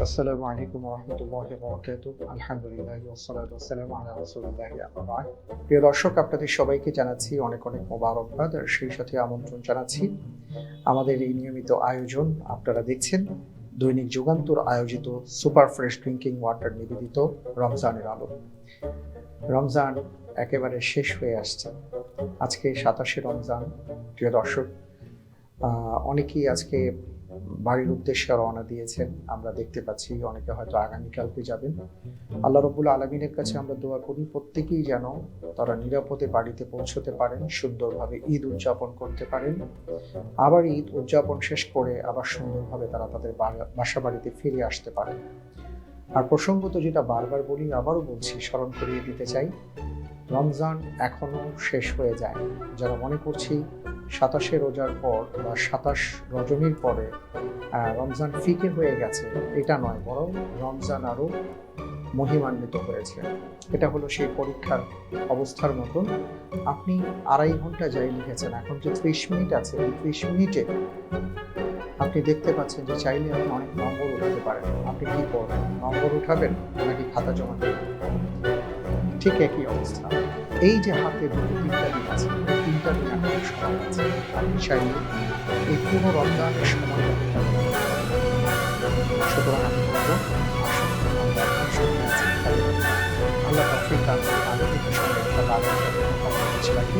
আসসালামু আলাইকুম ওয়া রাহমাতুল্লাহি ওয়া বারাকাতুহু। আলহামদুলিল্লাহি ওয়াস সালাতু ওয়াস সালামু আলা রাসূলিল্লাহি আম্মা বা'দ। প্রিয় দর্শক, আপনাদের সবাইকে জানাচ্ছি অনেক অনেক মোবারকবাদ আর সেই সাথে আমন্ত্রণ জানাচ্ছি আমাদের এই নিয়মিত আয়োজন। আপনারা দেখছেন দৈনিক যুগান্তর আয়োজিত সুপার ফ্রেশ ড্রিংকিং ওয়াটার নিবেদিত রমজানের আলো। রমজান একেবারে শেষ হয়ে আসছে। আজকে ২৭শে রমজান। প্রিয় দর্শক, অনেকেই আজকে বাড়ির উদ্দেশ্যে রওনা দিয়েছেন। আমরা দেখতে পাচ্ছি অনেকে হয়তো আগামীকালকে যাবেন। আল্লাহ রাব্বুল আলামিনের কাছে আমরা দোয়া করি প্রত্যেকেই যেন তারা নিরাপদে বাড়িতে পৌঁছতে পারেন, সুন্দরভাবে ঈদ উদযাপন করতে পারেন। আবার ঈদ উদযাপন শেষ করে আবার সুন্দরভাবে তারা তাদের বাসা বাড়িতে ফিরে আসতে পারেন। আর প্রসঙ্গত যেটা বারবার বলি, আবারও বলছি, স্মরণ করিয়ে দিতে চাই, রমজান এখনো শেষ হয়ে যায়। যারা মনে করছি ২৭শে রোজার পর বা ২৭ রজনীর পরে রমজান ফিকে হয়ে গেছে, এটা নয়, বরং রমজান আরও মহিমান্বিত হয়েছে। এটা হলো সেই পরীক্ষার অবস্থার মতন। আপনি ২.৫ ঘন্টা যাই লিখেছেন, এখন যে ৩০ মিনিট আছে, এই ৩০ মিনিটে আপনি দেখতে পাচ্ছেন যে চাইলে আপনি অনেক নম্বর উঠাতে পারেন। আপনি কি করবেন? নম্বর উঠাবেন নাকি খাতা জমা দেবেন? ঠিক একই অবস্থা। এই যে হাতে ২-৩টা দিন আছে, ৩টা দিন এখনো সময় আছে। আপনি চাইলে এই পুরো রমজানের সময়টা সুতরাং আমি বলবো, আসুন আমরা আপনার সঙ্গে আছি। আল্লাহ তৌফিক দান করুন। আমি এই বিষয়ে ইনশাআল্লাহ আগামীকালকে কথা বলছি রাখি।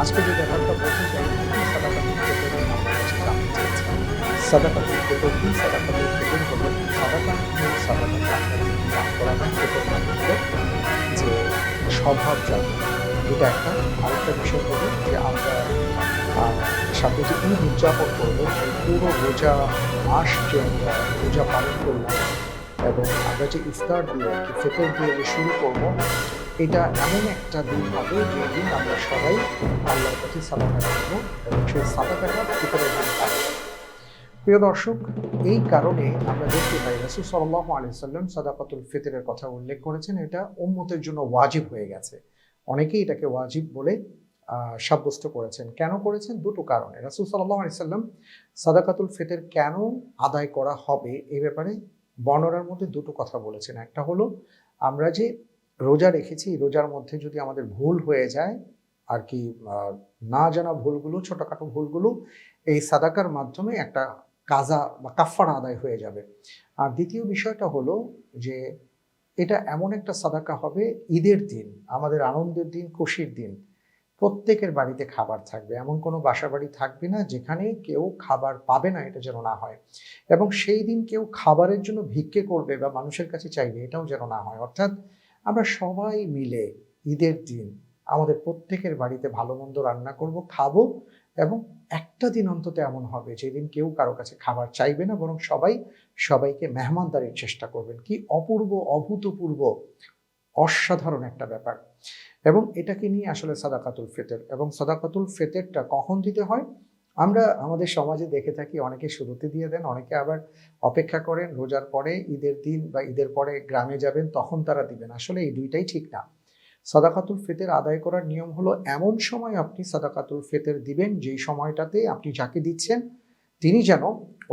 আজকে যে ব্যাপারটা বলতে চাই, সাদাকাতুল ফিতর নিয়ে আমরা কিছু জানতে চাচ্ছি। সাদাকাতুল ফিতর কি? সাদাকাতুল ফিতর হলো সাদাকা দান করা হয়। ফিতর মানে হলো যে স্বভাবজাত। এটা একটা। আরেকটা বিষয় হলো যে আমরা সাথে যে ঈদ উদযাপন করবো, এই পুরো রোজা মাস যে আমরা রোজা পালন করলাম এবং আমরা যে ইফতার দিয়ে ফিতর দিয়ে যে শুরু করবো, এটা এমন একটা দিন হবে যে দিন আমরা সবাই আল্লাহর কাছে সাদাকা করবো এবং সেই সাদাকাটা ফিতরের দিন পাবো। প্রিয় দর্শক, এই কারণে আমরা দেখতে পাই রাসূল সাল্লাল্লাহু আলাইহি ওয়াসাল্লাম সাদাকাতুল ফিতরের কথা উল্লেখ করেছেন। এটা উম্মতের জন্য ওয়াজিব হয়ে গেছে। অনেকেই এটাকে ওয়াজিব বলে সাব্যস্ত করেছেন। কেন করেছেন? দুটো কারণে। রাসূল সাল্লাল্লাহু আলাইহি ওয়াসাল্লাম সাদাকাতুল ফিতর কেন আদায় করা হবে এ ব্যাপারে বর্ণনার মধ্যে দুটো কথা বলেছেন। একটা হলো, আমরা যে রোজা রেখেছি, রোজার মধ্যে যদি আমাদের ভুল হয়ে যায় আর কি, না জানা ভুলগুলো, ছোটখাটো ভুলগুলো এই সাদাকার মাধ্যমে একটা কাজা বা কাফফারা আদায় হয়ে যাবে। আর দ্বিতীয় বিষয়টা হলো যে এটা এমন একটা সাদাকা হবে, ঈদের দিন, আমাদের আনন্দের দিন, খুশির দিন। প্রত্যেকের বাড়িতে খাবার থাকবে, এমন কোনো বাসা বাড়ি থাকবে না যেখানে কেউ খাবার পাবে না, এটা যেন না হয়। এবং সেই দিন কেউ খাবারের জন্য ভিক্ষে করবে বা মানুষের কাছে চাইবে, এটাও যেন না হয়। অর্থাৎ আমরা সবাই মিলে ঈদের দিন আমাদের প্রত্যেকের বাড়িতে ভালো মন্দ রান্না করব, খাবো, এবং একটা দিন অন্তত এমন হবে যেদিন কেউ কারো কাছে খাবার চাইবে না, বরং সবাই সবাইকে মেহমানদারির চেষ্টা করবেন। কি অপূর্ব, অভূতপূর্ব, অসাধারণ একটা ব্যাপার। এবং এটাকে নিয়ে আসলে সাদাকাতুল ফিতর। এবং সাদাকাতুল ফিতরটা কখন দিতে হয়? আমরা আমাদের সমাজে দেখে থাকি, অনেকে শুরুতে দিয়ে দেন, অনেকে আবার অপেক্ষা করেন রোজার পরে, ঈদের দিন বা ঈদের পরে গ্রামে যাবেন, তখন তারা দিবেন। আসলে এই দুইটাই ঠিক না। সাদাকাতুল ফিতর আদায় করার নিয়ম হলো, এমন সময় আপনি সাদাকাতুল ফিতর দিবেন যেই সময়টাতে আপনি যাকে দিচ্ছেন তিনি যেন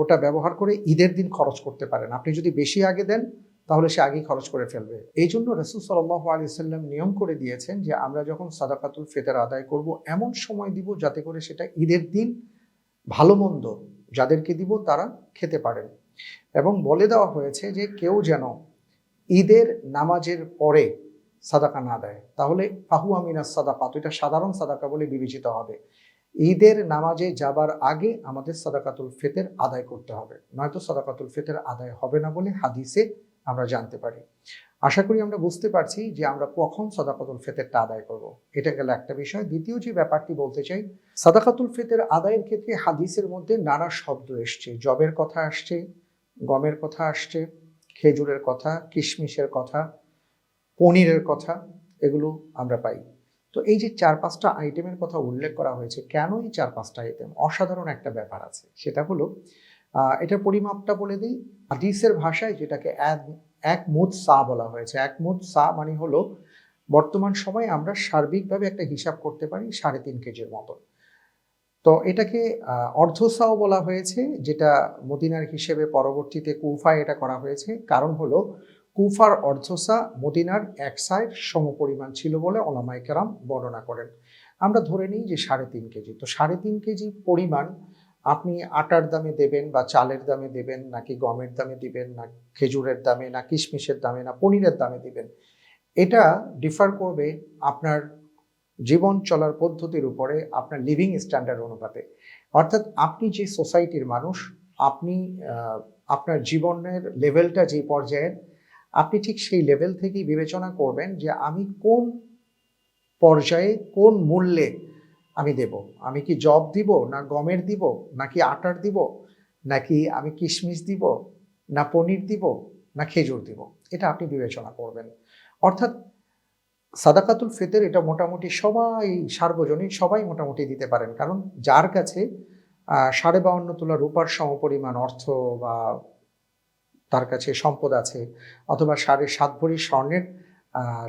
ওটা ব্যবহার করে ঈদের দিন খরচ করতে পারেন। আপনি যদি বেশি আগে দেন তাহলে সে আগেই খরচ করে ফেলবে। এই জন্য রাসূল সাল্লাল্লাহু আলাইহি ওয়াসাল্লাম নিয়ম করে দিয়েছেন যে আমরা যখন সাদাকাতুল ফিতর আদায় করব, এমন সময় দিব যাতে করে সেটা ঈদের দিন ভালো মন্দ যাদেরকে দিব তারা খেতে পারেন। এবং বলে দেওয়া হয়েছে যে কেউ যেন ঈদের নামাজের পরে সাদাকা না দেয়, তাহলে ফাহুয়া মিনাস সাদাকাত, এটা সাধারণ সাদাকা বলে বিবেচিত হবে। ঈদের নামাজে যাবার আগে আমাদের সাদাকাতুল ফিতর আদায় করতে হবে, নয়তো সাদাকাতুল ফিতর আদায় হবে না বলে হাদিসে আমরা জানতে পারি। আশা করি আমরা বুঝতে পারছি যে আমরা কখন সাদাকাতুল ফিতরটা আদায় করব। এটা গেল একটা বিষয়। দ্বিতীয় যে ব্যাপারটি বলতে চাই, সাদাকাতুল ফিতর আদায়ের ক্ষেত্রে হাদিসের মধ্যে নানা শব্দ এসছে। জবের কথা আসছে, গমের কথা আসছে, খেজুরের কথা, কিশমিশের কথা, পনিরের কথা, এগুলো আমরা পাই। তো এই যে ৪-৫টা আইটেমের কথা উল্লেখ করা হয়েছে, কেন এই ৪-৫টা আইটেম? অসাধারণ একটা ব্যাপার আছে। সেটা হলো, এটার পরিমাপটা বলে দিই। হাদিসের ভাষায় যেটাকে এক মুদ সা বলা হয়েছে। এক মুদ সা মানে হলো, বর্তমান সময়ে আমরা সার্বিকভাবে একটা হিসাব করতে পারি ৩.৫ কেজির মতন। তো এটাকে অর্ধসাও বলা হয়েছে, যেটা মদিনার হিসেবে পরবর্তীতে কুফায় এটা করা হয়েছে। কারণ হলো কুফার অর্ধসা মদিনার 1 সায়ের সমপরিমাণ ছিল বলে ওলামায়ে কেরাম বর্ণনা করেন। আমরা ধরে নিই যে 3.5 কেজি। তো 3.5 কেজি পরিমাণ আপনি আটার দামে দেবেন বা চালের দামে দেবেন, নাকি গমের দামে দিবেন, না খেজুরের দামে, না কিশমিশের দামে, না পনিরের দামে দিবেন, এটা ডিফার করবে আপনার জীবন চলার পদ্ধতির উপরে, আপনার লিভিং স্ট্যান্ডার্ড অনুপাতে। অর্থাৎ আপনি যে সোসাইটির মানুষ, আপনি আপনার জীবনের লেভেলটা যে পর্যায়ের, আপনি ঠিক সেই লেভেল থেকেই বিবেচনা করবেন যে আমি কোন পর্যায়ে কোন মূল্যে আমি দেব। আমি কি জব দিব, না গমের দিব, নাকি আটার দিব, নাকি আমি কিশমিশ দিব, না পনির দিব, না খেজুর দিব, এটা আপনি বিবেচনা করবেন। অর্থাৎ সাদাকাতুল ফিতর এটা মোটামুটি সবাই, সার্বজনীন সবাই মোটামুটি দিতে পারেন। কারণ যার কাছে 52.5 তোলা রূপার সমপরিমাণ অর্থ বা তার কাছে সম্পদ আছে, অথবা 7.5 ভরি স্বর্ণের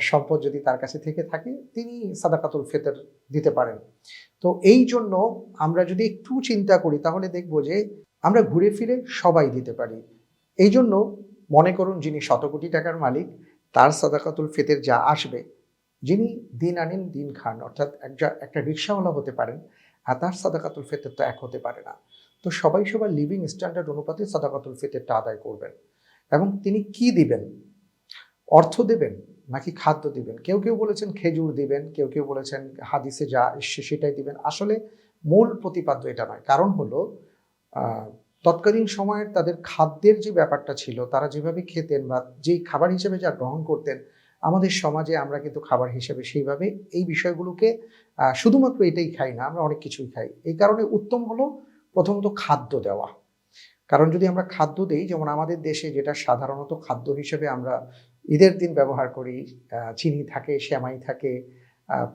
সম্পদ যদি তার কাছে থেকে থাকে, তিনি সাদাকাতুল ফিতর দিতে পারেন। তো এই জন্য আমরা যদি একটু চিন্তা করি তাহলে দেখব যে আমরা ঘুরে ফিরে সবাই দিতে পারি। এই জন্য মনে করুন যিনি 100 কোটি টাকার মালিক, তার সাদাকাতুল ফিতর যা আসবে, যিনি দিন আনেন দিন খান, অর্থাৎ একটা রিক্সাওয়ালা হতে পারেন, আর তার সাদাকাতুল ফিতর তো এক হতে পারে না। তো সবাই সবার লিভিং স্ট্যান্ডার্ড অনুপাতে সাদাকাতুল ফিতরটা আদায় করবেন। এবং তিনি কি দিবেন, অর্থ দেবেন নাকি খাদ্য দিবেন? কেউ কেউ বলেছেন খেজুর দিবেন, কেউ কেউ বলেছেন হাদিসে যা এসছে সেটাই দিবেন। আসলে মূল প্রতিপাদ্য এটা নয়। কারণ হলো তৎকালীন সময়ের তাদের খাদ্যের যে ব্যাপারটা ছিল, তারা যেভাবে খেতেন বা যেই খাবার হিসেবে যা গ্রহণ করতেন, আমাদের সমাজে আমরা কিন্তু খাবার হিসেবে সেইভাবে এই বিষয়গুলোকে শুধুমাত্র এটাই খাই না, আমরা অনেক কিছুই খাই। এই কারণে উত্তম হলো প্রথমত খাদ্য দেওয়া। কারণ যদি আমরা খাদ্য দেই, যেমন আমাদের দেশে যেটা সাধারণত খাদ্য হিসেবে আমরা ঈদের দিন ব্যবহার করি, চিনি থাকে, সেমাই থাকে,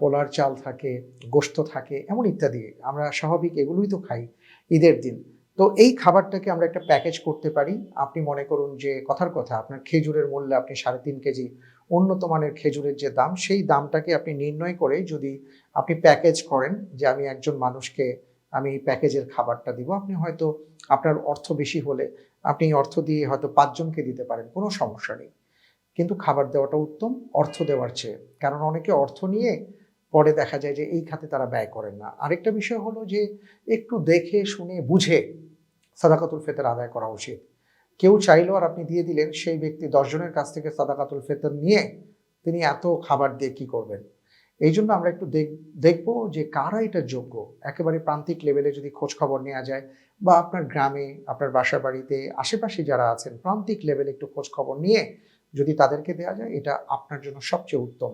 পোলার চাল থাকে, গোশত থাকে, এমন ইত্যাদি, আমরা স্বাভাবিক এগুলোই তো খাই ঈদের দিন। তো এই খাবারটাকে আমরা একটা প্যাকেজ করতে পারি। আপনি মনে করুন যে কথার কথা আপনার খেজুরের মূল্য আপনি 3.5 কেজি উন্নত মানের খেজুরের যে দাম, সেই দামটাকে আপনি নির্ণয় করে যদি আপনি প্যাকেজ করেন যে আমি একজন মানুষকে আমি প্যাকেজের খাবারটা দিব, আপনি হয়তো আপনার অর্থ বেশি হলে আপনি অর্থ দিয়ে হয়তো 5 জনকে দিতে পারেন, কোনো সমস্যা নেই। কিন্তু খাবার দেওয়াটা উত্তম অর্থ দেওয়ার চেয়ে। কারণ অনেকে অর্থ নিয়ে পরে দেখা যায় যে এই খাতে তারা ব্যয় করেন না। আরেকটা বিষয় হলো যে একটু দেখে শুনে বুঝে সাদাকাতুল ফিতর আদায় করা উচিত। কেউ চাইলো আর আপনি দিয়ে দিলেন, সেই ব্যক্তি 10 জনের কাছ থেকে সাদাকাতুল ফিতর নিয়ে তিনি এত খাবার দিয়ে কি করবেন? এই জন্য আমরা একটু দেখব যে কারা এটার যোগ্য। একেবারে প্রান্তিক লেভেলে যদি খোঁজ খবর নেওয়া যায়, বা আপনার গ্রামে, আপনার বাসা বাড়িতে আশেপাশে যারা আছেন প্রান্তিক লেভেলে একটু খোঁজ খবর নিয়ে যদি তাদেরকে দেওয়া যায়, এটা আপনার জন্য সবচেয়ে উত্তম।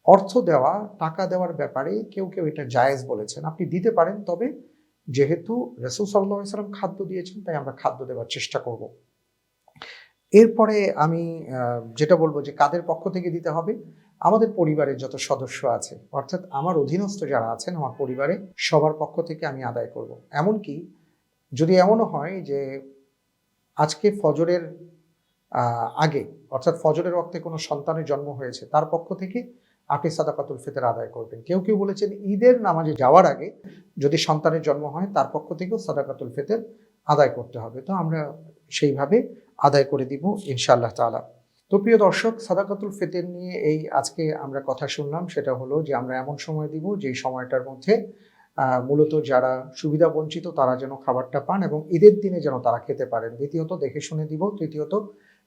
অর্থ দেওয়া, টাকা দেওয়ার ব্যাপারে কেউ কেউ এটা জায়েজ বলেছেন, আপনি দিতে পারেন। তবে যেহেতু রাসূল সাল্লাল্লাহু আলাইহি ওয়াসাল্লাম খাদ্য দিয়েছেন, তাই আমরা খাদ্য দেওয়ার চেষ্টা করব। এরপরে আমি যেটা বলবো যে কাদের পক্ষ থেকে দিতে হবে, আমাদের পরিবারের যত সদস্য আছে, অর্থাৎ আমার অধীনস্থ যারা আছেন আমার পরিবারে, সবার পক্ষ থেকে আমি আদায় করব। এমনকি যদি এমনও হয় যে আজকে ফজরের আগে, অর্থাৎ ফজরের ওয়াক্তে কোনো সন্তানের জন্ম হয়েছে, তার পক্ষ থেকে আপনি সাদাকাতুল ফিতর আদায় করবেন। কেউ কেউ বলেছেন ঈদের নামাজে যাওয়ার আগে যদি সন্তানের জন্ম হয়, তার পক্ষ থেকেও সাদাকাতুল ফিতর আদায় করতে হবে। তো আমরা সেইভাবে আদায় করে দিব ইনশাআল্লাহ তাআলা। তো প্রিয় দর্শক, সাদাকাতুল ফিতর নিয়ে এই আজকে আমরা কথা শুনলাম, সেটা হলো যে আমরা এমন সময় দিব যেই সময়টার মধ্যে মূলত যারা সুবিধা বঞ্চিত তারা যেন খাবারটা পান এবং ঈদের দিনে যেন তারা খেতে পারেন। দ্বিতীয়ত দেখে শুনে দিব। তৃতীয়ত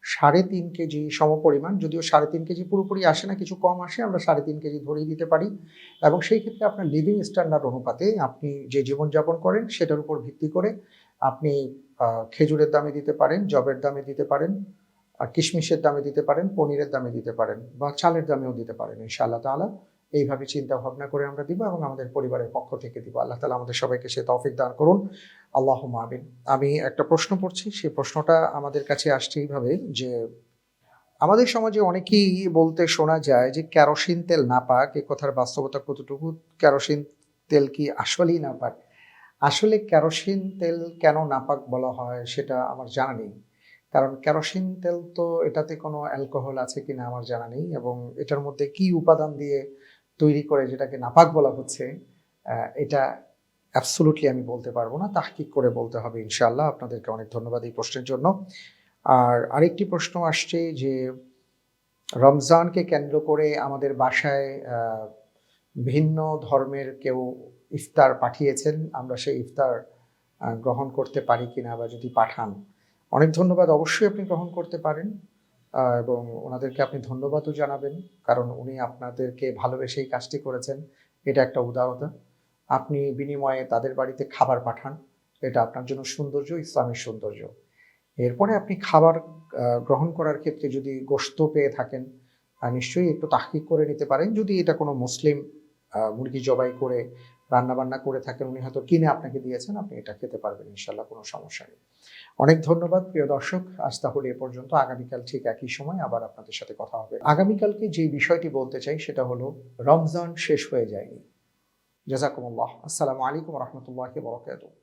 3.5 কেজি সমপরিমাণ, যদিও 3.5 কেজি পুরোপুরি আসে না, কিছু কম আসে, আমরা 3.5 কেজি ধরেই দিতে পারি। এবং সেই ক্ষেত্রে আপনার লিভিং স্ট্যান্ডার্ড অনুপাতে আপনি যে জীবনযাপন করেন সেটার উপর ভিত্তি করে আপনি খেজুরের দামে দিতে পারেন, জবের দামে দিতে পারেন, কিশমিশের দামে দিতে পারেন, পনিরের দামে দিতে পারেন, বা চালের দামেও দিতে পারেন ইনশাআল্লাহ তাআলা। এইভাবে চিন্তা ভাবনা করে আমরা দিব এবং আমাদের পরিবারের পক্ষ থেকে দিব। আল্লাহ তাআলা আমাদের সবাইকে সে তৌফিক দান করুন। আল্লাহুম্মা আমিন। আমি একটা প্রশ্ন পড়ছি, সেই প্রশ্নটা আমাদের কাছে আসছে এইভাবে যে আমাদের সমাজে অনেকেই বলতে শোনা যায় যে কেরোসিন তেল নাপাক। এই কথার বাস্তবতা কতটুকু? কেরোসিন তেল কি আসলেই নাপাক? আসলে কেরোসিন তেল কেন নাপাক বলা হয় সেটা আমার জানা নেই। কারণ কেরোসিন তেল তো এটাতে কোনো অ্যালকোহল আছে কিনা আমার জানা নেই, এবং এটার মধ্যে কি উপাদান দিয়ে তৈরি করে যেটাকে নাপাক বলা হচ্ছে, এটা অ্যাবসোলুটলি আমি বলতে পারবো না, তাহকিক করে বলতে হবে ইনশাআল্লাহ। আপনাদেরকে অনেক ধন্যবাদ এই প্রশ্নের জন্য। আর আরেকটি প্রশ্ন আসছে যে রমজানকে কেন্দ্র করে আমাদের বাসায় ভিন্ন ধর্মের কেউ ইফতার পাঠিয়েছেন, আমরা সেই ইফতার গ্রহণ করতে পারি কিনা, বা যদি পাঠান অনেক ধন্যবাদ, অবশ্যই আপনি গ্রহণ করতে পারেন এবং ওনাদেরকে আপনি ধন্যবাদও জানাবেন, কারণ উনি আপনাদেরকে ভালোবেসেই কাজটি করেছেন। এটা একটা উদারতা। আপনি বিনিময়ে তাদের বাড়িতে খাবার পাঠান, এটা আপনার জন্য সৌন্দর্য, ইসলামের সৌন্দর্য। এরপরে আপনি খাবার গ্রহণ করার ক্ষেত্রে যদি গোশত পেয়ে থাকেন, নিশ্চয়ই একটু তাহকিক করে নিতে পারেন। যদি এটা কোনো মুসলিম মুরগি জবাই করে রান্নাবান্না করে থাকেন, উনি হয়তো কিনে আপনাকে দিয়েছেন, আপনি এটা খেতে পারবেন ইনশাআল্লাহ, কোনো সমস্যা নেই। অনেক ধন্যবাদ প্রিয় দর্শক, আজ তাহলে এ পর্যন্ত। আগামীকাল ঠিক একই সময় আবার আপনাদের সাথে কথা হবে। আগামীকালকে যে বিষয়টি বলতে চাই সেটা হলো রমজান শেষ হয়ে যায়নি। জাযাকুমুল্লাহ। আসসালামু আলাইকুম ওয়া রাহমাতুল্লাহি ওয়া বারাকাতুহু।